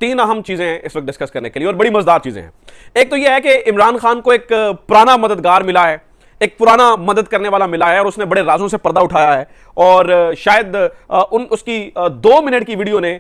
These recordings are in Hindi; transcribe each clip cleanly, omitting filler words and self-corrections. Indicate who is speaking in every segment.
Speaker 1: तीन अहम चीजें हैं इस वक्त डिस्कस करने के लिए और बड़ी मजेदार चीजें हैं। एक तो यह है कि इमरान खान को एक पुराना मददगार मिला है, एक पुराना मदद करने वाला मिला है और उसने बड़े राजों से पर्दा उठाया है और शायद उसकी 2 मिनट की वीडियो ने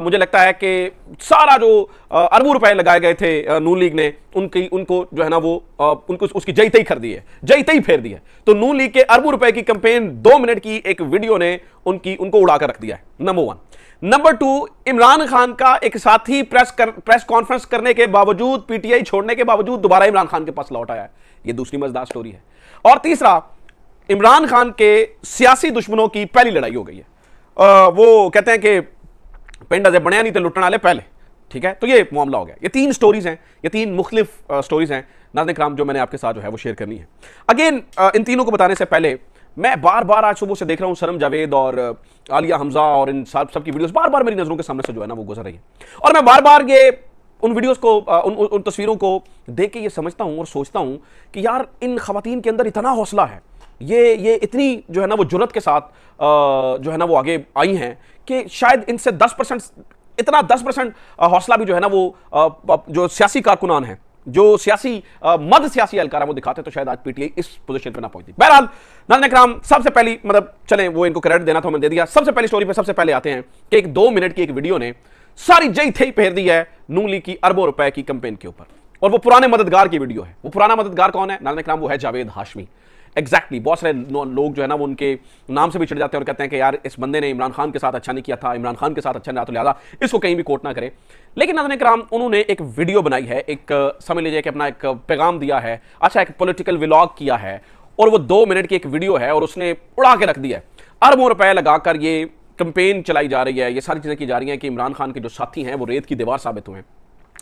Speaker 1: मुझे लगता है कि सारा जो अरबों रुपए लगाए गए थे नून लीग ने उनको जो है ना वो उनको उसकी जई तई कर दी है, जई तई फेर दी है। तो नून लीग के अरबों रुपए की कैंपेन 2 मिनट की एक वीडियो ने उनको उड़ाकर रख दिया है, नंबर 1। नंबर 2, इमरान खान का एक साथी प्रेस कॉन्फ्रेंस करने के बावजूद, पीटीआई छोड़ने के बावजूद दोबारा इमरान खान के पास लौट आया है। यह दूसरी मजेदार स्टोरी है। और तीसरा, इमरान खान के सियासी दुश्मनों की पहली लड़ाई हो गई है। वो कहते हैं कि पिंड अजे बनया नहीं तो लुटने वाले पहले, ठीक है। तो ये मामला हो गया। ये 3 स्टोरीज हैं, ये 3 मुख्तलिफ स्टोरीज हैं नाज़रीन किराम जो मैंने आपके साथ जो है वो शेयर करनी है। अगेन इन तीनों को बताने से पहले मैं बार बार आज सुबह से देख रहा हूं सरम जावेद और आलिया हमजा और इन सबकी वीडियोस बार बार मेरी नजरों के सामने से जो है ना वो गुजर रही है और मैं बार बार ये उन वीडियोस को उन तस्वीरों को देख के ये समझता हूं और सोचता हूं कि यार इन खवातीन के अंदर इतना हौसला है, ये इतनी जो है ना वो जुर्रत के साथ जो है ना वो आगे आई हैं कि शायद इनसे 10% हौसला भी जो है ना वो जो सियासी कारकुनान है, जो सियासी मद सियासी एहलकार वो दिखाते तो शायद आज पीटीआई इस पोजीशन पे ना पहुंचती। बहरहाल नाज़रीन किराम, सबसे पहली चलें वो इनको क्रेडिट देना था मैंने दे दिया। सबसे पहली स्टोरी पे सबसे पहले आते हैं कि एक 2 मिनट की एक वीडियो ने सारी जई थई फेर दी है नून लीग की अरबों रुपए की कैंपेन के ऊपर और वो पुराने मददगार की वीडियो है। वो पुराना मददगार कौन है नाज़रीन किराम? वो है जावेद हाशमी। एग्जैक्टली बहुत सारे लोग जो है ना वो उनके नाम से भी चिढ़ जाते हैं और कहते हैं कि यार इस बंदे ने इमरान खान के साथ अच्छा नहीं किया था, इमरान खान के साथ अच्छा नहीं रहा, तो लिहाजा इसको कहीं भी कोट ना करें। लेकिन नाज़रीन किराम, उन्होंने एक वीडियो बनाई है, एक समझ लीजिए कि अपना एक पैगाम दिया है, अच्छा एक पॉलिटिकल व्लॉग किया है और वो 2 मिनट की एक वीडियो है और उसने उड़ा के रख दिया है। अरबों रुपए लगाकर ये कैंपेन चलाई जा रही है, ये सारी चीज़ें की जा रही हैं कि इमरान खान के जो साथी हैं वो रेत की दीवार साबित हुए हैं।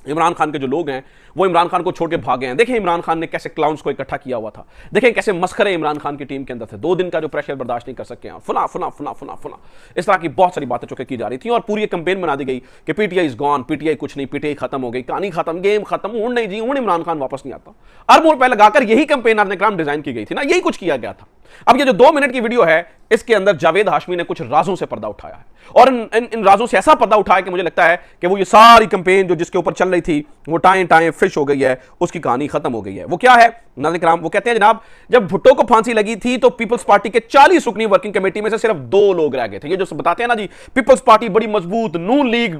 Speaker 1: इमरान खान के जो लोग हैं वो इमरान खान को छोड़ के भागे हैं। देखें इमरान खान ने कैसे क्लाउन्स को इकट्ठा किया हुआ था, देखें कैसे मस्खरे इमरान खान की टीम के अंदर थे। 2 दिन का जो प्रेशर बर्दाश्त नहीं कर सके हैं, फुला फुला फुला फुला फुला इस तरह की बहुत सारी बातें चुके की जा रही थी और पूरी कैंपेन बना दी गई कि पीटीआई इज गॉन, पीटीआई कुछ नहीं, पीटीआई खत्म हो गई, कहानी खत्म, गेम खत्म, हूं नहीं जी, हूं इमरान खान वापस नहीं आता। अरबों रुपए लगाकर यही कैंपेन आपने क्राम डिजाइन की गई थी ना, यही कुछ किया गया था। अब ये जो 2 मिनट की वीडियो है इसके अंदर जावेद हाशमी ने कुछ राजों से पर्दा उठाया है और इन राजों से ऐसा पर्दा उठाया कि मुझे लगता है कि वो ये सारी कैंपेन जो जिसके ऊपर चल रही थी वो टाएं फिश हो गई है, उसकी कहानी खत्म हो गई है। वो क्या है नाज़रीन किराम? वो कहते हैं जनाब, जब भुट्टो को फांसी लगी थी तो पीपल्स पार्टी के 40 रुकनी वर्किंग कमेटी में से सिर्फ 2 लोग रह गए थे। ये जो बताते हैं ना जी, पीपल्स पार्टी बड़ी मजबूत, नून लीग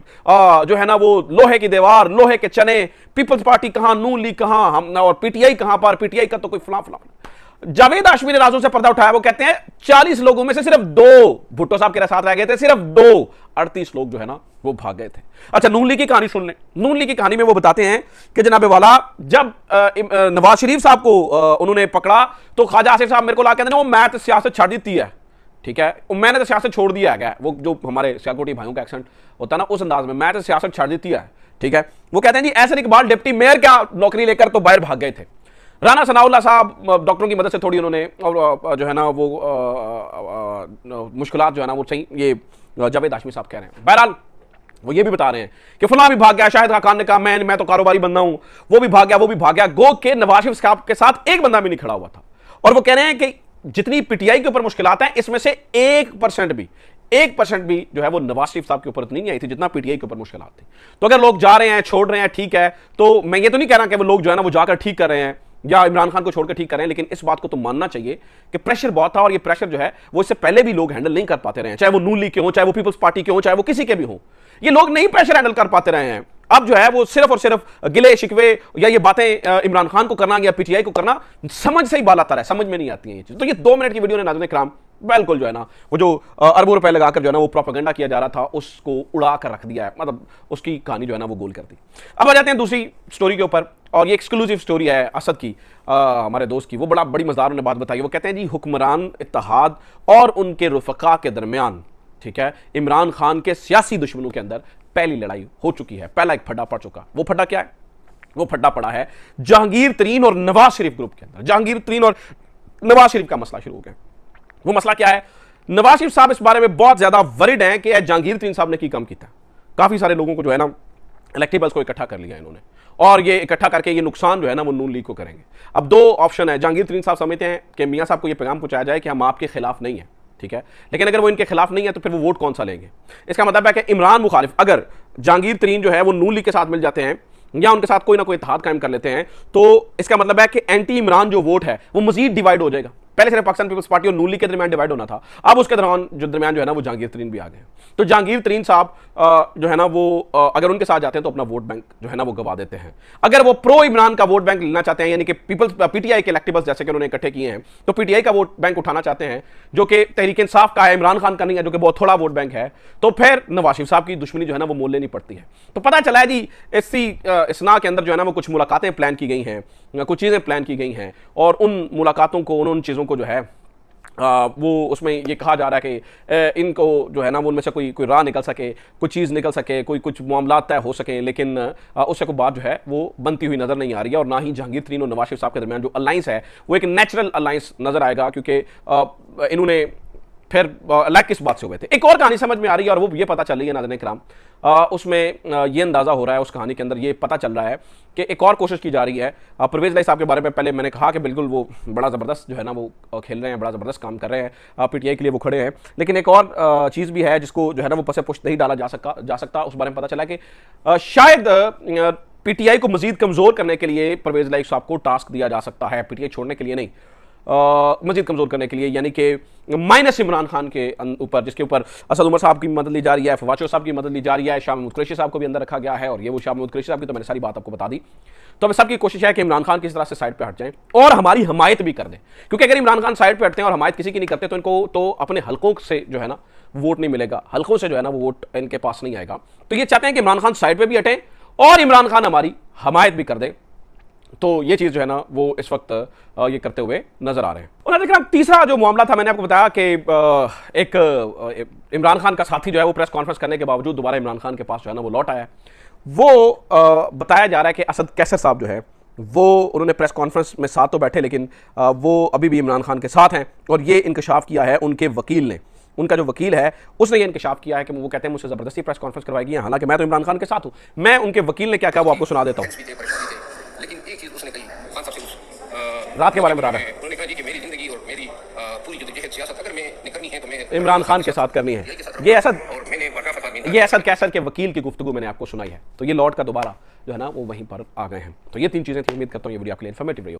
Speaker 1: जो है ना वो लोहे की दीवार, लोहे के चने, पीपल्स पार्टी कहां, नून लीग कहां, हम और पीटीआई कहां पर, पीटीआई का तो कोई फला फला। जावेद हाशमी ने राजों से पर्दा उठाया। वो कहते हैं 40 लोगों में से सिर्फ 2 भुट्टो साहब के साथ रह गए थे, सिर्फ 2, 38 लोग जो है ना वो भाग गए थे। अच्छा, नून लीग की कहानी सुन लें। नून लीग की कहानी में वो बताते हैं कि जनाबे वाला जब नवाज शरीफ साहब को उन्होंने पकड़ा तो ख्वाजा आसिफ साहब मेरे को ला कहते हैं वो मैं तो सियासत छोड़ दी है, ठीक है, मैंने तो सियासत छोड़ दिया है। वो जो हमारे सियालकोटी भाइयों का एक्सेंट होता है ना उस अंदाज में, मैं तो सियासत छोड़ देती है, ठीक है। वो कहते हैं जी एहसन इकबाल डिप्टी मेयर क्या नौकरी लेकर तो बाहर भाग गए थे। राना सनाउल्लाह साहब डॉक्टरों की मदद से थोड़ी उन्होंने और जो है ना वो मुश्किलात जो है ना वो चाहिए, ये जावेद हाशमी साहब कह रहे हैं। बहरहाल वो ये भी बता रहे हैं कि फलां भी भाग गया, शाहिद खान ने कहा मैं तो कारोबारी बंदा हूं, वो भी भाग गया। गो के नवाज शरीफ साहब के साथ एक बंदा भी नहीं खड़ा हुआ था और वो कह रहे हैं कि जितनी पीटीआई के ऊपर मुश्किलात हैं इसमें से 1% भी जो है वो नवाज शरीफ साहब के ऊपर इतनी नहीं आई थी जितना पीटीआई के ऊपर मुश्किलात थी। तो अगर लोग जा रहे हैं, छोड़ रहे हैं, ठीक है, तो मैं ये तो नहीं कह रहा कि वो लोग जो है ना वो जाकर ठीक कर रहे हैं या इमरान खान को छोड़कर ठीक कर रहे हैं, लेकिन इस बात को तो मानना चाहिए कि प्रेशर बहुत था और ये प्रेशर जो है वो इससे पहले भी लोग हैंडल नहीं कर पाते रहे, चाहे वो नून लीग के हो, चाहे वो पीपल्स पार्टी के हो, चाहे वो किसी के भी हो, ये लोग नहीं प्रेशर हैंडल कर पाते रहे हैं। अब जो है वो सिर्फ और सिर्फ गिले शिकवे या ये बातें इमरान खान को करना या पीटीआई को करना समझ से ही बाल आता है, समझ में नहीं आती है ये चीज। तो ये 2 मिनट की वीडियो ने नाज़रीन किराम बिल्कुल जो है ना वो जो अरबों रुपए लगाकर जो है ना वो प्रोपेगेंडा किया जा रहा था उसको उड़ा कर रख दिया है, मतलब उसकी कहानी जो है ना वो गोल कर दी। अब आ जाते हैं दूसरी स्टोरी के ऊपर और ये एक्सक्लूसिव स्टोरी है असद की, हमारे दोस्त की। वो बड़ी मजेदार उन्होंने बात बताई। वो कहते हैं जी हुक्मरान इत्तेहाद और उनके रुफका के दरमियान, ठीक है, इमरान खान के सियासी दुश्मनों के अंदर पहली लड़ाई हो चुकी है, पहला एक फड्डा पड़ चुका। वो फड्डा क्या है? वो फड्डा पड़ा है जहांगीर तरीन और नवाज शरीफ ग्रुप के अंदर। जहांगीर तरीन और नवाज शरीफ का मसला शुरू हो गया। वो मसला क्या है? नवाज शरीफ साहब इस बारे में बहुत ज्यादा वरिड हैं कि जहांगीर तरीन साहब ने की कम किया। काफी सारे लोगों को जो है ना इलेक्टेबल्स को इकट्ठा कर लिया इन्होंने और ये इकट्ठा करके ये नुकसान जो है ना वो नून लीग को करेंगे। अब 2 ऑप्शन है। जहांगीर तरीन साहब समझते हैं कि मियां साहब को ये पैगाम पहुंचाया जाए कि हम आपके खिलाफ नहीं है, ठीक है, लेकिन अगर वो इनके खिलाफ नहीं है तो फिर वो वोट कौन सा लेंगे? इसका मतलब है कि इमरान मुखालिफ अगर जहांगीर तरीन जो है वो नून लीग के साथ मिल जाते हैं या उनके साथ कोई ना कोई इत्तेहाद कायम कर लेते हैं, तो इसका मतलब है कि एंटी इमरान जो वोट है वो मजीद डिवाइड हो जाएगा। पहले सिर्फ पाकिस्तान पीपल्स पार्टी और नून लीग के दरमियान डिवाइड होना था, अब उसके दौरान जो दरमियान जो है ना वो जहांगीर तरीन भी आ गए। तो जहांगीर तरीन साहब जो है ना वो अगर उनके साथ जाते हैं तो अपना वोट बैंक जो है ना वो गवा देते हैं। अगर वो प्रो इमरान का वोट बैंक लेना चाहते हैं, यानी कि पीपल्स पीटीआई के इलेक्टेबल्स जैसे कि उन्होंने इकट्ठे किए हैं, तो पीटीआई का वोट बैंक उठाना चाहते हैं जो कि तहरीक इंसाफ का है, इमरान खान का नहीं है, जो कि बहुत थोड़ा वोट बैंक है, तो फिर नवाज शरीफ साहब की दुश्मनी जो है ना वो मोल लेनी पड़ती है। तो पता चला है जी इसी इसना के अंदर जो है ना वो कुछ मुलाकातें प्लान की गई हैं, कुछ चीज़ें प्लान की गई हैं, और उन मुलाकातों को उन चीज़ों को जो है वो उसमें ये कहा जा रहा है कि इनको जो है ना वो उनमें से कोई राह निकल सके, कोई चीज़ निकल सके, कुछ मामला तय हो सके, लेकिन उससे कोई बात जो है वो बनती हुई नज़र नहीं आ रही है। और ना ही जहांगीर तरीन और नवाज शरीफ साहब के दरमियान जो अलाइंस है वो एक नेचुरल अलाइंस नज़र आएगा, क्योंकि इन्होंने फिर अलग किस बात से हुए थे। एक और कहानी समझ में आ रही है और वो ये पता चल रही है नाज़रीन किराम, उसमें ये अंदाज़ा हो रहा है, उस कहानी के अंदर ये पता चल रहा है कि एक और कोशिश की जा रही है। परवेज़ इलाही साहब के बारे में पहले मैंने कहा कि बिल्कुल वो बड़ा ज़बरदस्त जो है ना वो खेल रहे हैं, बड़ा ज़बरदस्त काम कर रहे हैं, पीटीआई के लिए वो खड़े हैं, लेकिन एक और चीज़ भी है जिसको जो है ना वो पसे पुष्ट नहीं डाला जा सकता। उस बारे में पता चला कि शायद पीटीआई को मजीद कमज़ोर करने के लिए परवेज़ इलाही साहब को टास्क दिया जा सकता है, पीटीआई छोड़ने के लिए नहीं, मजीद कमज़ोर करने के लिए, यानी कि माइनस इमरान खान के ऊपर, जिसके ऊपर असद उमर साहब की मदद ली जा रही है, फवाद साहब की मदद ली जा रही है, शाह महमूद कुरैशी साहब को भी अंदर रखा गया है, और ये वो शाह महमूद कुरैशी साहब की तो मैंने सारी बात आपको बता दी। तो अब सबकी कोशिश है कि इमरान खान किस तरह से साइड पे हट जाएं और हमारी हमायत भी कर दें, क्योंकि अगर इमरान खान साइड पे हटते हैं और हमायत किसी की नहीं करते तो इनको तो अपने हल्कों से जो है ना वोट नहीं मिलेगा, हल्कों से जो है ना वो वोट इनके पास नहीं आएगा। तो ये चाहते हैं कि इमरान खान साइड पर भी हटें और इमरान खान हमारी हमायत भी कर दे। तो ये चीज़ जो है ना वो इस वक्त ये करते हुए नजर आ रहे हैं। और देखिए तीसरा जो मामला था, मैंने आपको बताया कि एक इमरान खान का साथी जो है वो प्रेस कॉन्फ्रेंस करने के बावजूद दोबारा इमरान खान के पास जो है ना वो लौट आया। वो बताया जा रहा है कि असद कैसर साहब जो है वो उन्होंने प्रेस कॉन्फ्रेंस में साथ तो बैठे, लेकिन वो अभी भी इमरान खान के साथ हैं, और ये इंकशाफ किया है उनके वकील ने। उनका जो वकील है उसने ये इंकशाफ किया है कि वो कहते हैं मुझसे ज़बरदस्ती प्रेस कॉन्फ्रेंस करवाई गई है, हालांकि मैं तो इमरान खान के साथ हूँ। मैं उनके वकील ने क्या कहा वो आपको सुना देता हूँ।
Speaker 2: लेकिन एक चीज उसने कही, खान साहब से
Speaker 1: रात के बारे में बता रहा है,
Speaker 2: उन्होंने कहा जी कि मेरी जिंदगी और मेरी पूरी जद्दोजहद सियासत अगर मैं करनी है तो मैं
Speaker 1: इमरान खान के साथ करनी है। ये असद कैसर के वकील की गुफ्तगू मैंने आपको सुनाई है। तो ये लौट का दोबारा जो है ना वो वहीं पर आ गए हैं। तो ये तीन चीज़ें थी, उम्मीद करता हूँ ये वीडियो आपके लिए इन्फॉर्मेटिव रही हो।